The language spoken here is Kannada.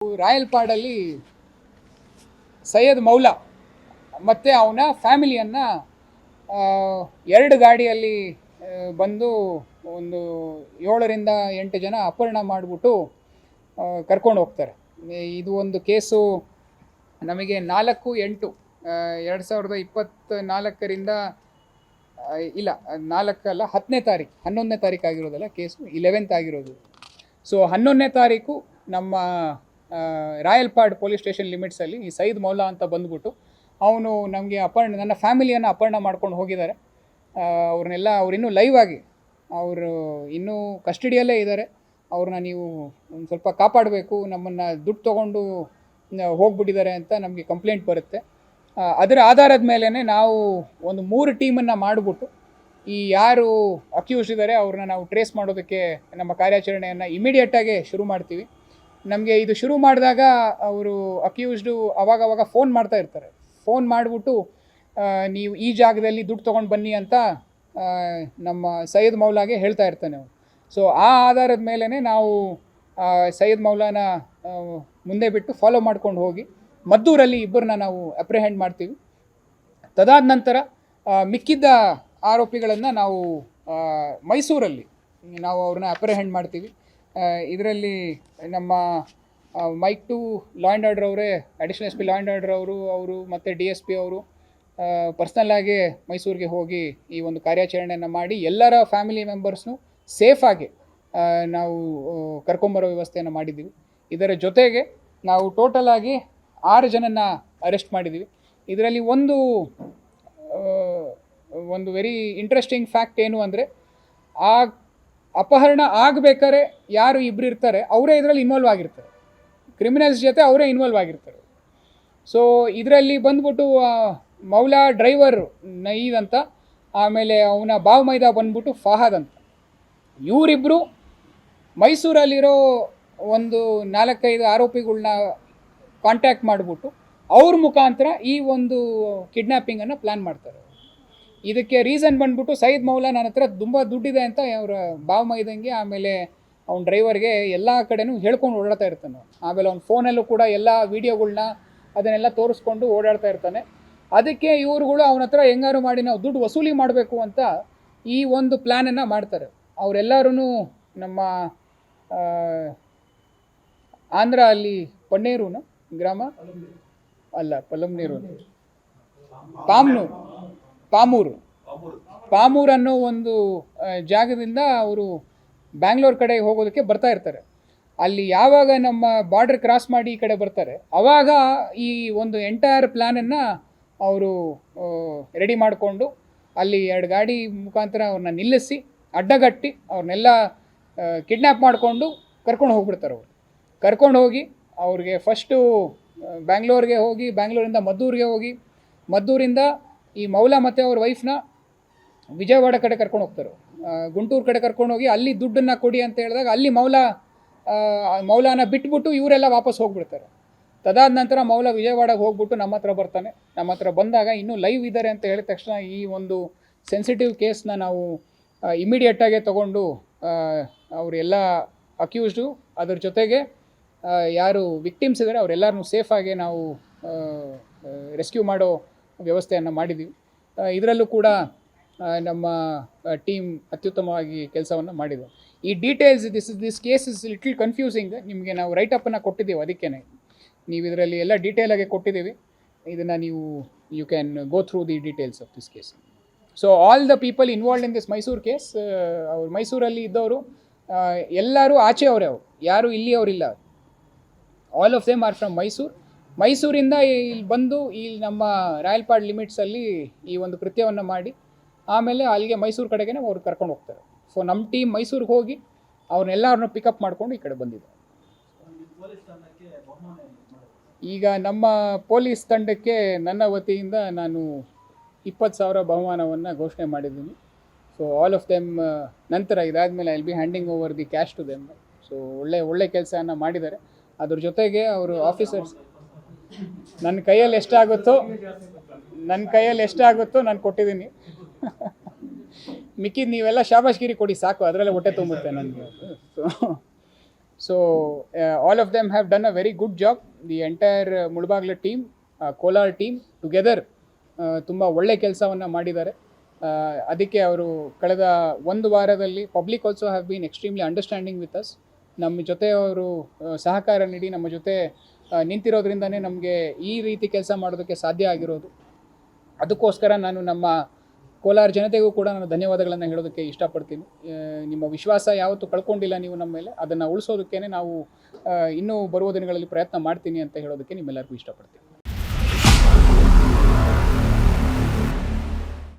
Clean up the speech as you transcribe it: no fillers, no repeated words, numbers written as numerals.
ರಾಯಲ್ಪಾಡಲ್ಲಿ ಸೈಯದ್ ಮೌಲಾ ಮತ್ತು ಅವನ ಫ್ಯಾಮಿಲಿಯನ್ನು ಎರಡು ಗಾಡಿಯಲ್ಲಿ ಬಂದು ಒಂದು 7ರಿಂದ 8 ಜನ ಅಪಹರಣ ಮಾಡಿಬಿಟ್ಟು ಕರ್ಕೊಂಡು ಹೋಗ್ತಾರೆ. ಇದು ಒಂದು ಕೇಸು ನಮಗೆ 4/8/2024 ಇಲ್ಲ 4 ಅಲ್ಲ 10ನೇ ತಾರೀಕು 11ನೇ ತಾರೀಕು ಆಗಿರೋದಲ್ಲ, ಕೇಸು 11th ಆಗಿರೋದು. ಸೊ 11ನೇ ತಾರೀಕು ನಮ್ಮ ರಾಯಲ್ಪಾಡ್ ಪೊಲೀಸ್ ಸ್ಟೇಷನ್ ಲಿಮಿಟ್ಸಲ್ಲಿ ಈ ಸೈಯದ್ ಮೌಲಾ ಅಂತ ಬಂದ್ಬಿಟ್ಟು ಅವನು ನಮಗೆ ನನ್ನ ಫ್ಯಾಮಿಲಿಯನ್ನು ಅಪಹರಣ ಮಾಡ್ಕೊಂಡು ಹೋಗಿದ್ದಾರೆ. ಅವ್ರು ಇನ್ನೂ ಲೈವ್ ಆಗಿ ಅವರು ಇನ್ನೂ ಕಸ್ಟಡಿಯಲ್ಲೇ ಇದ್ದಾರೆ. ಅವ್ರನ್ನ ನೀವು ಒಂದು ಸ್ವಲ್ಪ ಕಾಪಾಡಬೇಕು, ನಮ್ಮನ್ನು ದುಡ್ಡು ತೊಗೊಂಡು ಹೋಗ್ಬಿಟ್ಟಿದ್ದಾರೆ ಅಂತ ನಮಗೆ ಕಂಪ್ಲೇಂಟ್ ಬರುತ್ತೆ. ಅದರ ಆಧಾರದ ಮೇಲೇ ನಾವು ಒಂದು 3 ಟೀಮನ್ನು ಮಾಡಿಬಿಟ್ಟು ಈ ಯಾರು ಅಕ್ಯೂಸ್ಡ್ ಇದ್ದಾರೆ ಅವ್ರನ್ನ ನಾವು ಟ್ರೇಸ್ ಮಾಡೋದಕ್ಕೆ ನಮ್ಮ ಕಾರ್ಯಾಚರಣೆಯನ್ನು ಇಮಿಡಿಯೇಟಾಗಿ ಶುರು ಮಾಡ್ತೀವಿ. ನಮಗೆ ಇದು ಶುರು ಮಾಡಿದಾಗ ಅವರು ಅಕ್ಯೂಸ್ಡು ಅವಾಗವಾಗ ಫೋನ್ ಮಾಡ್ತಾ ಇರ್ತಾರೆ. ಫೋನ್ ಮಾಡಿಬಿಟ್ಟು ನೀವು ಈ ಜಾಗದಲ್ಲಿ ದುಡ್ಡು ತೊಗೊಂಡು ಬನ್ನಿ ಅಂತ ನಮ್ಮ ಸೈಯದ್ ಮೌಲಾಗೆ ಹೇಳ್ತಾ ಇರ್ತಾನೆ ಅವನು. ಸೊ ಆ ಆಧಾರದ ಮೇಲೇ ನಾವು ಸೈಯದ್ ಮೌಲಾನ ಮುಂದೆ ಬಿಟ್ಟು ಫಾಲೋ ಮಾಡ್ಕೊಂಡು ಹೋಗಿ ಮದ್ದೂರಲ್ಲಿ ಇಬ್ಬರನ್ನ ನಾವು ಅಪ್ರಿಹೆಂಡ್ ಮಾಡ್ತೀವಿ. ತದಾದ ನಂತರ ಮಿಕ್ಕಿದ್ದ ಆರೋಪಿಗಳನ್ನು ನಾವು ಮೈಸೂರಲ್ಲಿ ನಾವು ಅವ್ರನ್ನ ಅಪ್ರಿಹೆಂಡ್ ಮಾಡ್ತೀವಿ. ಇದರಲ್ಲಿ ನಮ್ಮ ಮೈಕ್ 2 ಲಾ ಆ್ಯಂಡ್ ಆರ್ಡರ್ ಅವರೇ, additional SP law and order ಅವರು ಮತ್ತು DSP ಅವರು ಪರ್ಸ್ನಲ್ಲಾಗಿ ಮೈಸೂರಿಗೆ ಹೋಗಿ ಈ ಒಂದು ಕಾರ್ಯಾಚರಣೆಯನ್ನು ಮಾಡಿ ಎಲ್ಲರ ಫ್ಯಾಮಿಲಿ ಮೆಂಬರ್ಸ್ನು ಸೇಫಾಗಿ ನಾವು ಕರ್ಕೊಂಬರೋ ವ್ಯವಸ್ಥೆಯನ್ನು ಮಾಡಿದ್ದೀವಿ. ಇದರ ಜೊತೆಗೆ ನಾವು ಟೋಟಲಾಗಿ 6 ಜನನ ಅರೆಸ್ಟ್ ಮಾಡಿದ್ದೀವಿ. ಇದರಲ್ಲಿ ಒಂದು ವೆರಿ ಇಂಟ್ರೆಸ್ಟಿಂಗ್ ಫ್ಯಾಕ್ಟ್ ಏನು ಅಂದರೆ, ಆ ಅಪಹರಣ ಆಗಬೇಕಾದ್ರೆ ಯಾರು ಇಬ್ಬರು ಇರ್ತಾರೆ ಅವರೇ ಇದರಲ್ಲಿ ಇನ್ವಾಲ್ವ್ ಆಗಿರ್ತಾರೆ, ಕ್ರಿಮಿನಲ್ಸ್ ಜೊತೆ ಅವರೇ ಇನ್ವಾಲ್ವ್ ಆಗಿರ್ತಾರೆ. ಸೊ ಇದರಲ್ಲಿ ಬಂದ್ಬಿಟ್ಟು ಮೌಲಾ ಡ್ರೈವರ್ ನಯೀದ್ ಅಂತ, ಆಮೇಲೆ ಅವನ ಬಾವ್ ಮೈದಾ ಬಂದ್ಬಿಟ್ಟು ಫಹಾದ್ ಅಂತ. ಇವರಿಬ್ಬರು ಮೈಸೂರಲ್ಲಿರೋ ಒಂದು 4-5 ಆರೋಪಿಗಳನ್ನ ಕಾಂಟ್ಯಾಕ್ಟ್ ಮಾಡಿಬಿಟ್ಟು ಅವ್ರ ಮುಖಾಂತರ ಈ ಒಂದು ಕಿಡ್ನ್ಯಾಪಿಂಗನ್ನು ಪ್ಲ್ಯಾನ್ ಮಾಡ್ತಾರೆ. ಇದಕ್ಕೆ ರೀಸನ್ ಬಂದ್ಬಿಟ್ಟು ಸೈಯದ್ ಮೌಲಾ ನನ್ನ ಹತ್ರ ತುಂಬ ದುಡ್ಡಿದೆ ಅಂತ ಅವರ ಬಾವ್ ಮೈದಂಗೆ, ಆಮೇಲೆ ಅವ್ನ ಡ್ರೈವರ್ಗೆ ಎಲ್ಲ ಕಡೆನೂ ಹೇಳ್ಕೊಂಡು ಓಡಾಡ್ತಾ ಇರ್ತಾನೆ. ಆಮೇಲೆ ಅವ್ನ ಫೋನಲ್ಲೂ ಕೂಡ ಎಲ್ಲ ವೀಡಿಯೋಗಳ್ನ ಅದನ್ನೆಲ್ಲ ತೋರಿಸ್ಕೊಂಡು ಓಡಾಡ್ತಾ ಇರ್ತಾನೆ. ಅದಕ್ಕೆ ಇವ್ರುಗಳು ಅವನ ಹತ್ರ ಹೆಂಗಾರು ಮಾಡಿ ನಾವು ದುಡ್ಡು ವಸೂಲಿ ಮಾಡಬೇಕು ಅಂತ ಈ ಒಂದು ಪ್ಲ್ಯಾನನ್ನು ಮಾಡ್ತಾರೆ. ಅವರೆಲ್ಲರೂ ನಮ್ಮ ಆಂಧ್ರ ಅಲ್ಲಿ ಪನ್ನೇರೂನ ಗ್ರಾಮ ಅಲ್ಲ, ಪಲಮ್ನೇರು, ಪಾಮೂರು ಅನ್ನೋ ಒಂದು ಜಾಗದಿಂದ ಅವರು ಬ್ಯಾಂಗ್ಳೂರ್ ಕಡೆ ಹೋಗೋದಕ್ಕೆ ಬರ್ತಾ ಇರ್ತಾರೆ. ಅಲ್ಲಿ ಯಾವಾಗ ನಮ್ಮ ಬಾರ್ಡರ್ ಕ್ರಾಸ್ ಮಾಡಿ ಈ ಕಡೆ ಬರ್ತಾರೆ, ಆವಾಗ ಈ ಒಂದು ಎಂಟೈರ್ ಪ್ಲ್ಯಾನನ್ನು ಅವರು ರೆಡಿ ಮಾಡಿಕೊಂಡು ಅಲ್ಲಿ 2 ಗಾಡಿ ಮುಖಾಂತರ ಅವ್ರನ್ನ ನಿಲ್ಲಿಸಿ ಅಡ್ಡಗಟ್ಟಿ ಅವ್ರನ್ನೆಲ್ಲ ಕಿಡ್ನ್ಯಾಪ್ ಮಾಡಿಕೊಂಡು ಕರ್ಕೊಂಡು ಹೋಗ್ಬಿಡ್ತಾರೆ. ಅವರು ಕರ್ಕೊಂಡು ಹೋಗಿ ಅವ್ರಿಗೆ ಫಸ್ಟು ಬ್ಯಾಂಗ್ಳೂರಿಗೆ ಹೋಗಿ, ಬ್ಯಾಂಗ್ಳೂರಿಂದ ಮದ್ದೂರಿಗೆ ಹೋಗಿ, ಮದ್ದೂರಿಂದ ಈ ಮೌಲಾ ಮತ್ತು ಅವ್ರ ವೈಫ್ನ ವಿಜಯವಾಡ ಕಡೆ ಕರ್ಕೊಂಡು ಹೋಗ್ತಾರೆ. ಗುಂಟೂರು ಕಡೆ ಕರ್ಕೊಂಡು ಹೋಗಿ ಅಲ್ಲಿ ದುಡ್ಡನ್ನು ಕೊಡಿ ಅಂತ ಹೇಳಿದಾಗ ಅಲ್ಲಿ ಮೌಲಾನ ಬಿಟ್ಬಿಟ್ಟು ಇವರೆಲ್ಲ ವಾಪಸ್ ಹೋಗ್ಬಿಡ್ತಾರೆ. ತದಾದ ನಂತರ ಮೌಲಾ ವಿಜಯವಾಡಗೆ ಹೋಗ್ಬಿಟ್ಟು ನಮ್ಮ ಹತ್ರ ಬರ್ತಾನೆ. ನಮ್ಮ ಹತ್ರ ಬಂದಾಗ ಇನ್ನೂ ಲೈವ್ ಇದ್ದಾರೆ ಅಂತ ಹೇಳಿದ ತಕ್ಷಣ ಈ ಒಂದು ಸೆನ್ಸಿಟಿವ್ ಕೇಸ್ನ ನಾವು ಇಮಿಡಿಯೇಟಾಗೆ ತೊಗೊಂಡು ಅವರೆಲ್ಲ ಅಕ್ಯೂಸ್ಡು ಅದ್ರ ಜೊತೆಗೆ ಯಾರು ವಿಕ್ಟಿಮ್ಸ್ ಇದ್ದಾರೆ ಅವರೆಲ್ಲರೂ ಸೇಫಾಗಿ ನಾವು ರೆಸ್ಕ್ಯೂ ಮಾಡೋ ವ್ಯವಸ್ಥೆಯನ್ನು ಮಾಡಿದ್ದೀವಿ. ಇದರಲ್ಲೂ ಕೂಡ ನಮ್ಮ ಟೀಮ್ ಅತ್ಯುತ್ತಮವಾಗಿ ಕೆಲಸವನ್ನು ಮಾಡಿದೆ. ಈ details this case is little confusing. ನಿಮಗೆ ನಾವು ರೈಟಪ್ಪನ್ನು ಕೊಟ್ಟಿದ್ದೀವಿ, ಅದಕ್ಕೇ ನೀವು ಇದರಲ್ಲಿ ಎಲ್ಲ ಡೀಟೇಲಾಗಿ ಕೊಟ್ಟಿದ್ದೀವಿ. ಇದನ್ನು ನೀವು you can go through the details of this case. So all the people involved in this Mysuru case, ಅವ್ರು ಮೈಸೂರಲ್ಲಿ ಇದ್ದವರು ಎಲ್ಲರೂ ಆಚೆ ಅವರೇ, ಅವರು ಯಾರು ಇಲ್ಲಿ ಅವರಿಲ್ಲ. All of them are from ಮೈಸೂರಿಂದ ಇಲ್ಲಿ ಬಂದು ಇಲ್ಲಿ ನಮ್ಮ ರಾಯಲ್ಪಾಡ್ ಲಿಮಿಟ್ಸಲ್ಲಿ ಈ ಒಂದು ಕೃತ್ಯವನ್ನು ಮಾಡಿ ಆಮೇಲೆ ಅಲ್ಲಿಗೆ ಮೈಸೂರು ಕಡೆಗೆ ಅವ್ರು ಕರ್ಕೊಂಡು ಹೋಗ್ತಾರೆ. ಸೊ ನಮ್ಮ ಟೀಮ್ ಮೈಸೂರಿಗೆ ಹೋಗಿ ಅವ್ರನ್ನೆಲ್ಲರನ್ನೂ ಪಿಕಪ್ ಮಾಡಿಕೊಂಡು ಈ ಕಡೆ ಬಂದಿದೆ. ಈಗ ನಮ್ಮ ಪೊಲೀಸ್ ತಂಡಕ್ಕೆ ನನ್ನ ವತಿಯಿಂದ ನಾನು 20,000 ಬಹುಮಾನವನ್ನು ಘೋಷಣೆ ಮಾಡಿದ್ದೀನಿ. ಸೊ ಆಲ್ ಆಫ್ ದೆಮ್ ನಂತರ ಇದಾದಮೇಲೆ I will be handing over the cash to them. So ಒಳ್ಳೆ ಕೆಲಸವನ್ನು ಮಾಡಿದ್ದಾರೆ. ಅದ್ರ ಜೊತೆಗೆ ಅವರು ಆಫೀಸರ್ಸ್ ನನ್ನ ಕೈಯಲ್ಲಿ ಎಷ್ಟಾಗುತ್ತೋ ನಾನು ಕೊಟ್ಟಿದ್ದೀನಿ. ಮಿಕ್ಕಿದ್ದು ನೀವೆಲ್ಲ ಶಾಬಾಷ್ಗಿರಿ ಕೊಡಿ ಸಾಕು, ಅದರಲ್ಲೇ ಹೊಟ್ಟೆ ತುಂಬುತ್ತೆ ನನಗೆ. So so all of them have done a very good job. The entire Mulbagal team, Kolar team together ತುಂಬ ಒಳ್ಳೆ ಕೆಲಸವನ್ನು ಮಾಡಿದ್ದಾರೆ. ಅದಕ್ಕೆ ಅವರು ಕಳೆದ ಒಂದು ವಾರದಲ್ಲಿ public also have been extremely understanding with us. ನಮ್ಮ ಜೊತೆ ಅವರು ಸಹಕಾರ ನೀಡಿ ನಮ್ಮ ಜೊತೆ ನಿಂತಿರೋದ್ರಿಂದನೇ ನಮಗೆ ಈ ರೀತಿ ಕೆಲಸ ಮಾಡೋದಕ್ಕೆ ಸಾಧ್ಯ ಆಗಿರೋದು. ಅದಕ್ಕೋಸ್ಕರ ನಾನು ನಮ್ಮ ಕೋಲಾರ ಜನತೆಗೂ ಕೂಡ ನಾನು ಧನ್ಯವಾದಗಳನ್ನು ಹೇಳೋದಕ್ಕೆ ಇಷ್ಟಪಡ್ತೀನಿ. ನಿಮ್ಮ ವಿಶ್ವಾಸ ಯಾವತ್ತೂ ಕಳ್ಕೊಂಡಿಲ್ಲ ನೀವು ನಮ್ಮ ಮೇಲೆ, ಅದನ್ನು ಉಳಿಸೋದಕ್ಕೇ ನಾವು ಇನ್ನೂ ಬರುವ ದಿನಗಳಲ್ಲಿ ಪ್ರಯತ್ನ ಮಾಡ್ತೀನಿ ಅಂತ ಹೇಳೋದಕ್ಕೆ ನಿಮ್ಮೆಲ್ಲರಿಗೂ ಇಷ್ಟಪಡ್ತೀನಿ.